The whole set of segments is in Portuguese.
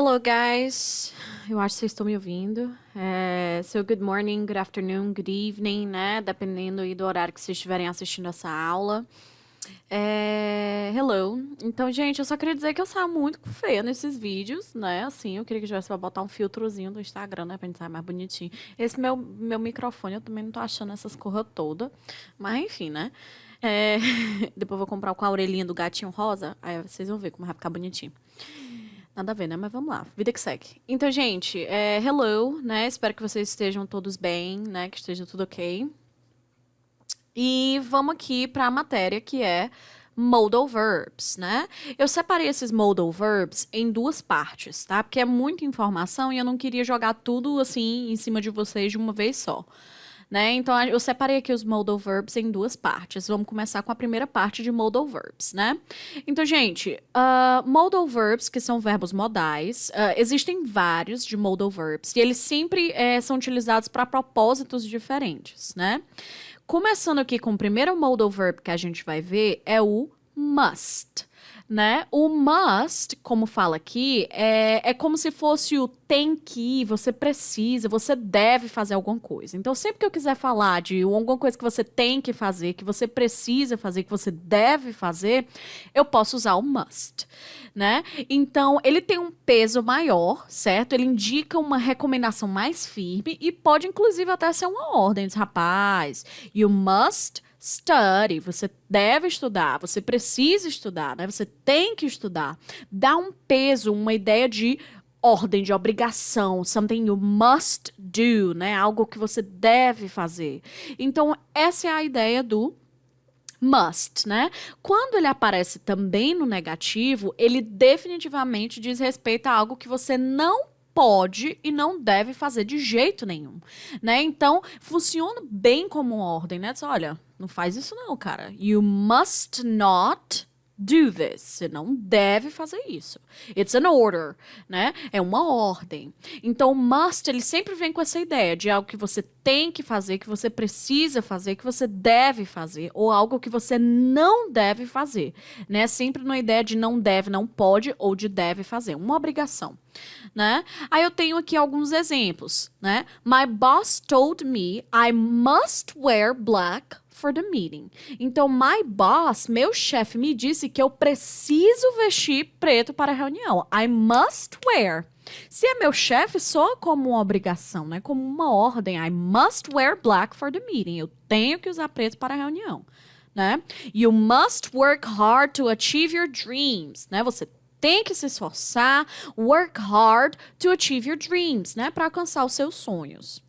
Hello, guys. Eu acho que vocês estão me ouvindo. So, good morning, good afternoon, good evening, né? Dependendo aí do horário que vocês estiverem assistindo essa aula. Hello. Então, gente, eu só queria dizer que eu saio muito feia nesses vídeos, né? Assim, eu queria que tivesse pra botar um filtrozinho do Instagram, né? Pra gente sair mais bonitinho. Esse meu microfone, eu também não tô achando essas coisas todas. Mas, enfim, né? Depois eu vou comprar com a orelhinha do gatinho rosa. Aí vocês vão ver como vai ficar bonitinho. Nada a ver, né? Mas vamos lá. Vida que segue. Então, gente, hello, né? Espero que vocês estejam todos bem, né? Que esteja tudo ok. E vamos aqui para a matéria que é modal verbs, né? Eu separei esses modal verbs em duas partes, tá? Porque é muita informação e eu não queria jogar tudo assim em cima de vocês de uma vez só. Né? Então, eu separei aqui os modal verbs em duas partes. Vamos começar com a primeira parte de modal verbs, né? Então, gente, modal verbs, que são verbos modais, existem vários de modal verbs e eles sempre são utilizados para propósitos diferentes, né? Começando aqui com o primeiro modal verb que a gente vai ver é o must. Né? O must, como fala aqui, é como se fosse o tem que, você precisa, você deve fazer alguma coisa. Então, sempre que eu quiser falar de alguma coisa que você tem que fazer, que você precisa fazer, que você deve fazer, eu posso usar o must, né? Então, ele tem um peso maior, certo? Ele indica uma recomendação mais firme e pode, inclusive, até ser uma ordem, diz, rapaz, you must study, você deve estudar, você precisa estudar, né? Você tem que estudar. Dá um peso, uma ideia de ordem, de obrigação, something you must do, né? Algo que você deve fazer. Então, essa é a ideia do must, né? Quando ele aparece também no negativo, ele definitivamente diz respeito a algo que você não pode e não deve fazer de jeito nenhum, né? Então, funciona bem como ordem, né? Diz, olha, não faz isso não, cara. You must not do this. Você não deve fazer isso. It's an order, né? É uma ordem. Então, must, ele sempre vem com essa ideia de algo que você tem que fazer, que você precisa fazer, que você deve fazer, ou algo que você não deve fazer, né? Sempre na ideia de não deve, não pode, ou de deve fazer. Uma obrigação, né? Aí eu tenho aqui alguns exemplos, né? My boss told me I must wear black for the meeting. Então, my boss, meu chefe, me disse que eu preciso vestir preto para a reunião. I must wear. Se é meu chefe, soa como uma obrigação, né? Como uma ordem. I must wear black for the meeting. Eu tenho que usar preto para a reunião, né? You must work hard to achieve your dreams, né? Você tem que se esforçar, work hard to achieve your dreams, né? Para alcançar os seus sonhos.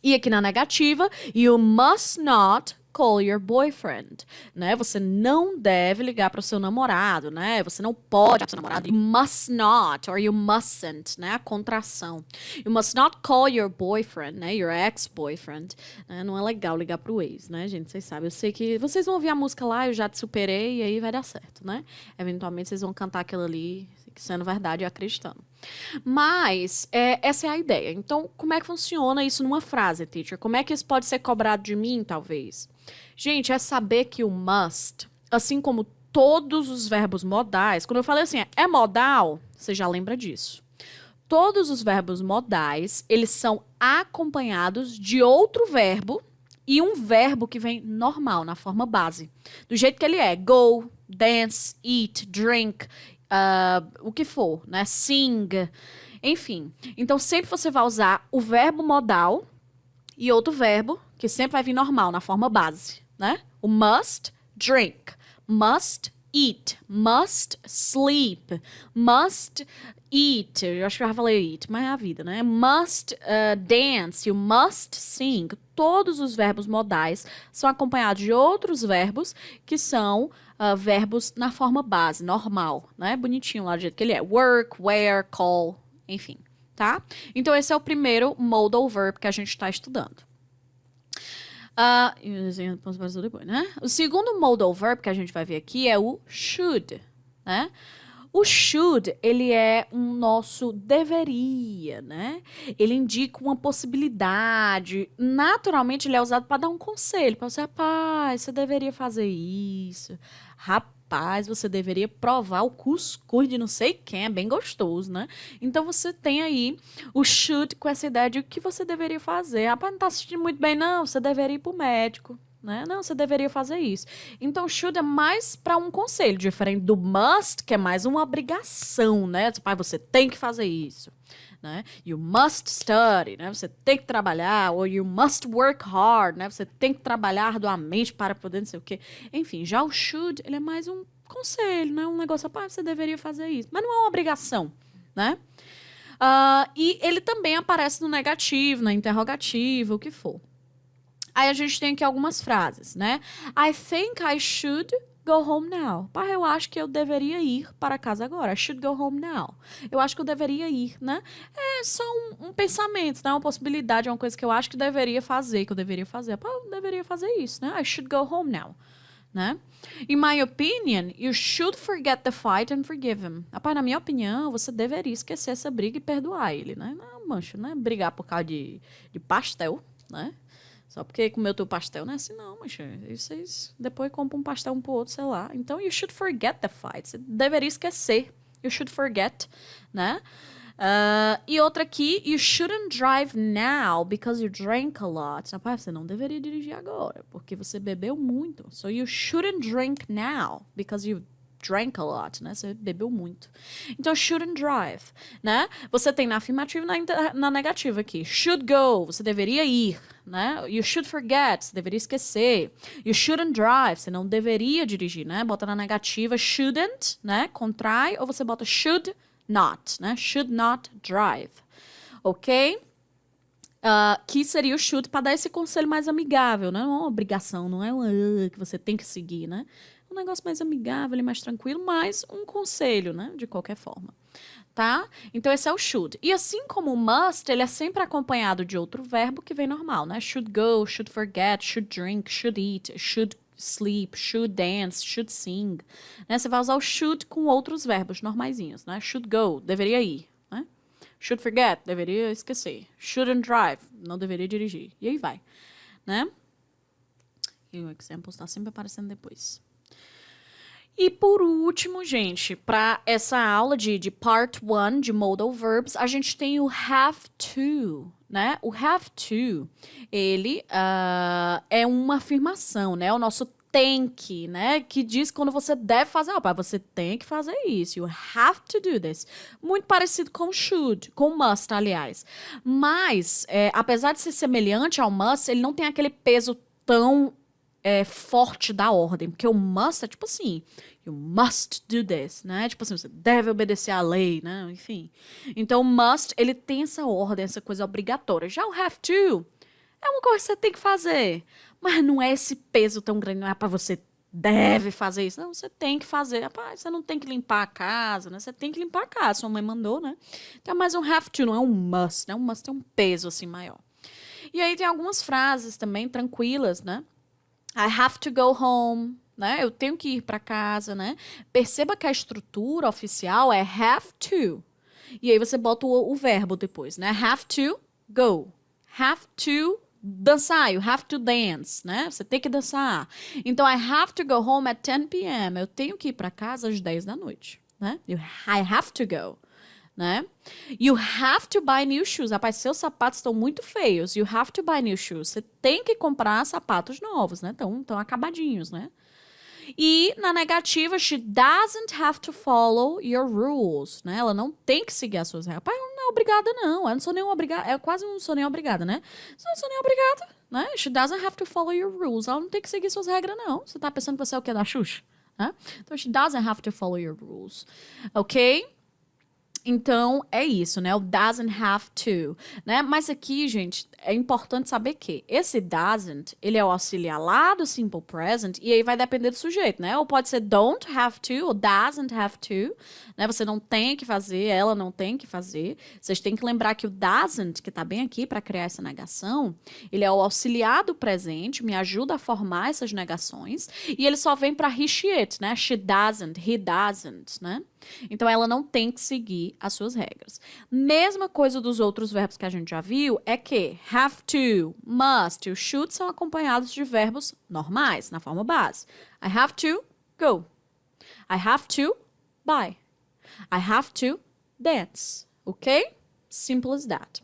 E aqui na negativa, you must not call your boyfriend, né? Você não deve ligar para o seu namorado, né? Você não pode ligar para o seu namorado. You must not or you mustn't, né? A contração. You must not call your boyfriend, né? Your ex-boyfriend. Né? Não é legal ligar pro ex, né, gente? Vocês sabem. Eu sei que vocês vão ouvir a música lá, eu já te superei e aí vai dar certo, né? Eventualmente vocês vão cantar aquilo ali, sendo verdade e acreditando. Mas essa é a ideia. Então, como é que funciona isso numa frase, teacher? Como é que isso pode ser cobrado de mim, talvez? Gente, é saber que o must, assim como todos os verbos modais, quando eu falei assim, é modal, você já lembra disso. Todos os verbos modais, eles são acompanhados de outro verbo e um verbo que vem normal, na forma base. Do jeito que ele é. Go, dance, eat, drink, o que for, né? Sing, enfim. Então, sempre você vai usar o verbo modal e outro verbo, que sempre vai vir normal, na forma base, né? O must, drink. Must, eat. Must, sleep. Must, eat. Eu acho que eu já falei eat, mas é a vida, né? Must dance. You must sing. Todos os verbos modais são acompanhados de outros verbos que são verbos na forma base, normal, né? Bonitinho lá do jeito que ele é. Work, wear, call, enfim, tá? Então, esse é o primeiro modal verb que a gente está estudando. Depois, né? O segundo modal verb que a gente vai ver aqui é o should, né? O should, ele é um nosso deveria, né? Ele indica uma possibilidade. Naturalmente, ele é usado para dar um conselho, para você, rapaz, você deveria fazer isso. Rapaz, você deveria provar o cuscuz de não sei quem, é bem gostoso, né? Então, você tem aí o should com essa ideia de o que você deveria fazer. Rapaz, não tá se sentindo muito bem, não, você deveria ir pro médico. Né? Não, você deveria fazer isso. Então, should é mais para um conselho, diferente do must, que é mais uma obrigação, né? Pai, você tem que fazer isso, né? You must study, né? Você tem que trabalhar, ou you must work hard, né? Você tem que trabalhar arduamente para poder não sei o quê. Enfim, já o should, ele é mais um conselho, né? Um negócio, pai, você deveria fazer isso. Mas não é uma obrigação, né? E ele também aparece no negativo, na interrogativa, o que for. Aí a gente tem aqui algumas frases, né? I think I should go home now. Pá, eu acho que eu deveria ir para casa agora. I should go home now. Eu acho que eu deveria ir, né? É só um pensamento, né? Uma possibilidade, uma coisa que eu acho que deveria fazer, que eu deveria fazer. Pá, eu deveria fazer isso, né? I should go home now. Né? In my opinion, you should forget the fight and forgive him. Rapaz, na minha opinião, você deveria esquecer essa briga e perdoar ele, né? Não, mancho, né? Brigar por causa de pastel, né? Só porque comeu teu pastel, não é assim, não, mas vocês depois compram um pastel um pro outro, sei lá. Então, you should forget the fight. Você deveria esquecer. You should forget, né? E outra aqui, you shouldn't drive now because you drank a lot. Rapaz, você não deveria dirigir agora, porque você bebeu muito. So, you shouldn't drink now because you drank a lot, né? Você bebeu muito. Então, shouldn't drive, né? Você tem na afirmativa e na negativa aqui. Should go, você deveria ir, né? You should forget, você deveria esquecer. You shouldn't drive, você não deveria dirigir, né? Bota na negativa shouldn't, né? Contrai, ou você bota should not, né? Should not drive, ok? Que seria o should para dar esse conselho mais amigável, né? Não é uma obrigação, não é uma que você tem que seguir, né? Um negócio mais amigável e mais tranquilo, mas um conselho, né? De qualquer forma, tá? Então, esse é o should. E assim como o must, ele é sempre acompanhado de outro verbo que vem normal, né? Should go, should forget, should drink, should eat, should sleep, should dance, should sing. Né? Você vai usar o should com outros verbos normaisinhos, né? Should go, deveria ir, né? Should forget, deveria esquecer. Shouldn't drive, não deveria dirigir. E aí vai, né? E o example está sempre aparecendo depois. E por último, gente, para essa aula de part 1 de modal verbs, a gente tem o have to, né? O have to, ele é uma afirmação, né? O nosso tem que, né? Que diz quando você deve fazer. Opa, você tem que fazer isso. You have to do this. Muito parecido com should, com must, aliás. Mas, apesar de ser semelhante ao must, ele não tem aquele peso tão forte da ordem, porque o must é tipo assim, you must do this, né? Tipo assim, você deve obedecer à lei, né? Enfim. Então, o must, ele tem essa ordem, essa coisa obrigatória. Já o have to é uma coisa que você tem que fazer, mas não é esse peso tão grande, não é pra você deve fazer isso. Não, você tem que fazer. Rapaz, você não tem que limpar a casa, né? Você tem que limpar a casa, sua mãe mandou, né? Então, é mais um have to, não é um must, né? Um must tem um peso, assim, maior. E aí tem algumas frases também tranquilas, né? I have to go home, né? Eu tenho que ir para casa, né? Perceba que a estrutura oficial é have to. E aí você bota o verbo depois, né? Have to go. Have to dançar. You have to dance, né? Você tem que dançar. Então, I have to go home at 10 p.m. Eu tenho que ir para casa às 10 da noite, né? I have to go. Né? You have to buy new shoes. Rapaz, seus sapatos estão muito feios. You have to buy new shoes. Você tem que comprar sapatos novos, né? Estão acabadinhos, né? E na negativa, she doesn't have to follow your rules, né? Ela não tem que seguir as suas regras. Rapaz, não é obrigada, não. Eu não sou nem obrigada. Eu quase não sou nem obrigada, né? Eu não sou nem obrigada, né? She doesn't have to follow your rules. Ela não tem que seguir suas regras, não. Você tá pensando que você é o que da Xuxa? Né? Então, she doesn't have to follow your rules. Ok? Então, é isso, né? O doesn't have to, né? Mas aqui, gente, é importante saber que esse doesn't, ele é o auxiliar lá do simple present e aí vai depender do sujeito, né? Ou pode ser don't have to ou doesn't have to, né? Você não tem que fazer, ela não tem que fazer. Vocês têm que lembrar que o doesn't, que tá bem aqui para criar essa negação, ele é o auxiliar do presente, me ajuda a formar essas negações e ele só vem para he, she, it, né? She doesn't, he doesn't, né? Então, ela não tem que seguir as suas regras. Mesma coisa dos outros verbos que a gente já viu, é que have to, must e should são acompanhados de verbos normais, na forma base. I have to go. I have to buy. I have to dance. Ok? Simple as that.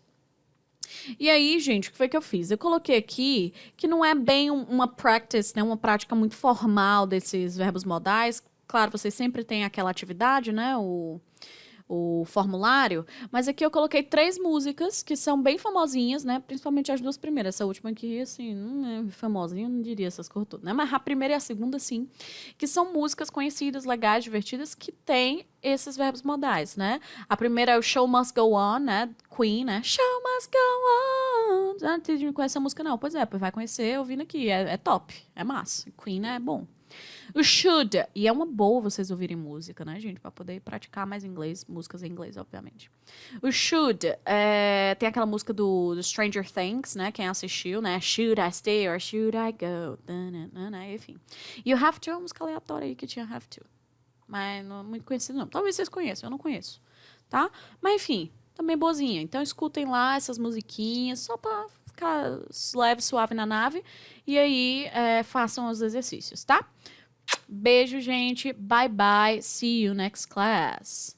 E aí, gente, o que foi que eu fiz? Eu coloquei aqui que não é bem uma practice, né, uma prática muito formal desses verbos modais. Claro, vocês sempre têm aquela atividade, né, o formulário, mas aqui eu coloquei 3 músicas que são bem famosinhas, né, principalmente as 2 primeiras. Essa última aqui, assim, não é famosinha, eu não diria essas coisas todas, né, mas a primeira e a segunda, sim, que são músicas conhecidas, legais, divertidas, que têm esses verbos modais, né. A primeira é o Show Must Go On, né, Queen, né, Show Must Go On. Ah, você não conhece essa música, não? Pois vai conhecer ouvindo aqui, é top, é massa. Queen é bom. O should, e é uma boa vocês ouvirem música, né, gente? Pra poder praticar mais inglês, músicas em inglês, obviamente. O should, tem aquela música do Stranger Things, né? Quem assistiu, né? Should I stay or should I go? Enfim. E o have to é uma música aleatória aí que tinha have to. Mas não é muito conhecido, não. Talvez vocês conheçam, eu não conheço. Tá? Mas enfim, também boazinha. Então escutem lá essas musiquinhas, só pra ficar leve, suave na nave. E aí, façam os exercícios, tá? Beijo, gente. Bye, bye. See you next class.